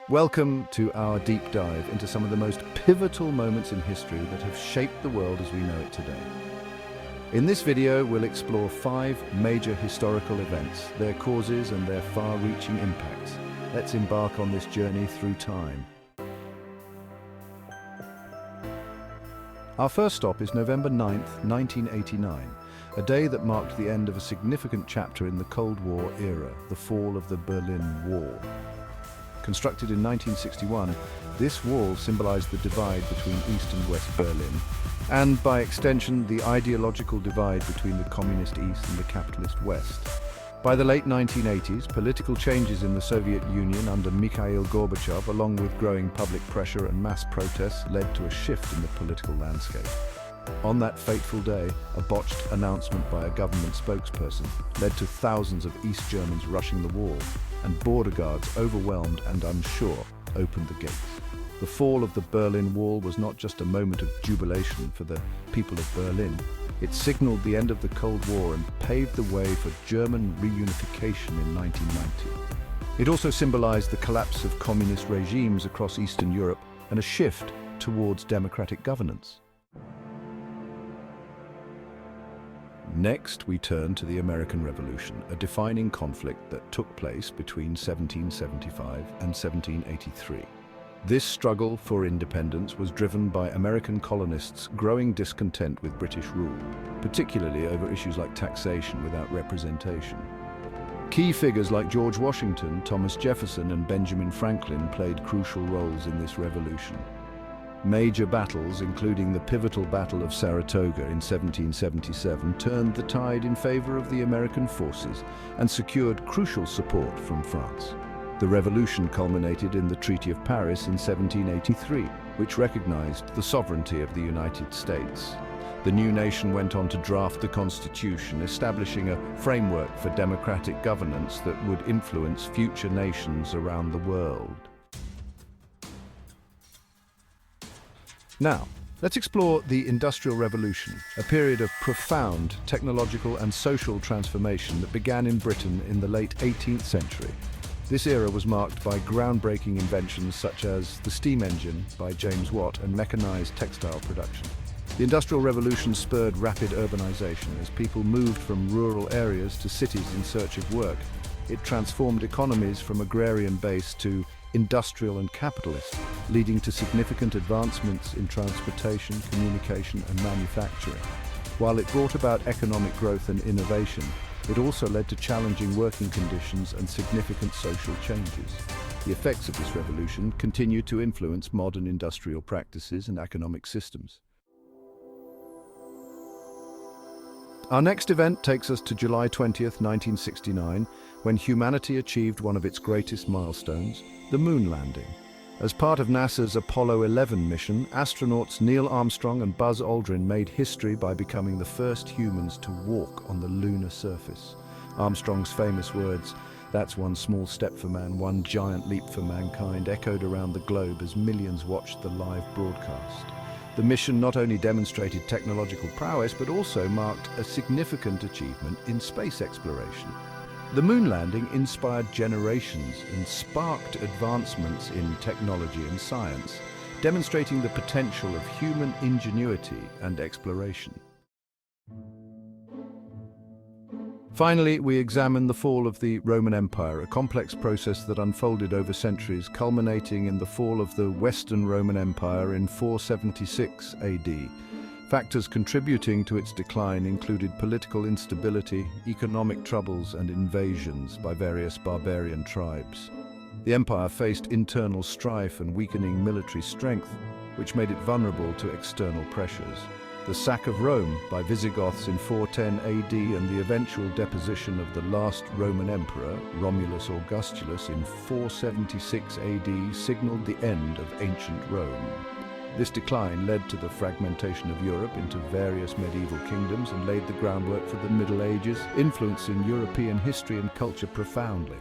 Welcome to our deep dive into some of the most pivotal moments in history that have shaped the world as we know it today. In this video, we'll explore 5 major historical events, their causes and their far-reaching impacts. Let's embark on this journey through time. Our first stop is November 9th, 1989, a day that marked the end of a significant chapter in the Cold War era, the fall of the Berlin Wall. Constructed in 1961, this wall symbolized the divide between East and West Berlin, and by extension, the ideological divide between the communist East and the capitalist West. By the late 1980s, political changes in the Soviet Union under Mikhail Gorbachev, along with growing public pressure and mass protests, led to a shift in the political landscape. On that fateful day, a botched announcement by a government spokesperson led to thousands of East Germans rushing the wall, and border guards, overwhelmed and unsure, opened the gates. The fall of the Berlin Wall was not just a moment of jubilation for the people of Berlin. It signaled the end of the Cold War and paved the way for German reunification in 1990. It also symbolized the collapse of communist regimes across Eastern Europe and a shift towards democratic governance. Next, we turn to the American Revolution, a defining conflict that took place between 1775 and 1783. This struggle for independence was driven by American colonists' growing discontent with British rule, particularly over issues like taxation without representation. Key figures like George Washington, Thomas Jefferson, and Benjamin Franklin played crucial roles in this revolution. Major battles, including the pivotal Battle of Saratoga in 1777, turned the tide in favor of the American forces and secured crucial support from France. The revolution culminated in the Treaty of Paris in 1783, which recognized the sovereignty of the United States. The new nation went on to draft the Constitution, establishing a framework for democratic governance that would influence future nations around the world. Now, let's explore the Industrial Revolution, a period of profound technological and social transformation that began in Britain in the late 18th century. This era was marked by groundbreaking inventions such as the steam engine by James Watt and mechanized textile production. The Industrial Revolution spurred rapid urbanization as people moved from rural areas to cities in search of work. It transformed economies from agrarian base to industrial and capitalist, leading to significant advancements in transportation, communication, and manufacturing. While it brought about economic growth and innovation, it also led to challenging working conditions and significant social changes. The effects of this revolution continue to influence modern industrial practices and economic systems. Our next event takes us to July 20th, 1969, when humanity achieved one of its greatest milestones, the moon landing. As part of NASA's Apollo 11 mission, astronauts Neil Armstrong and Buzz Aldrin made history by becoming the first humans to walk on the lunar surface. Armstrong's famous words, "That's one small step for man, one giant leap for mankind," echoed around the globe as millions watched the live broadcast. The mission not only demonstrated technological prowess, but also marked a significant achievement in space exploration. The moon landing inspired generations and sparked advancements in technology and science, demonstrating the potential of human ingenuity and exploration. Finally, we examine the fall of the Roman Empire, a complex process that unfolded over centuries, culminating in the fall of the Western Roman Empire in 476 AD. Factors contributing to its decline included political instability, economic troubles, and invasions by various barbarian tribes. The empire faced internal strife and weakening military strength, which made it vulnerable to external pressures. The sack of Rome by Visigoths in 410 AD and the eventual deposition of the last Roman emperor, Romulus Augustulus, in 476 AD signaled the end of ancient Rome. This decline led to the fragmentation of Europe into various medieval kingdoms and laid the groundwork for the Middle Ages, influencing European history and culture profoundly.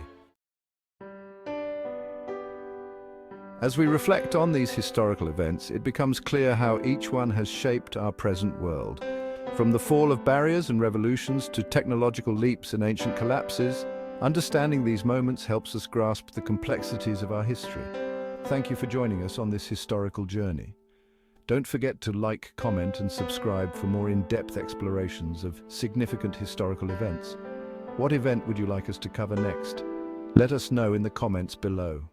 As we reflect on these historical events, it becomes clear how each one has shaped our present world. From the fall of barriers and revolutions to technological leaps and ancient collapses, understanding these moments helps us grasp the complexities of our history. Thank you for joining us on this historical journey. Don't forget to like, comment, and subscribe for more in-depth explorations of significant historical events. What event would you like us to cover next? Let us know in the comments below.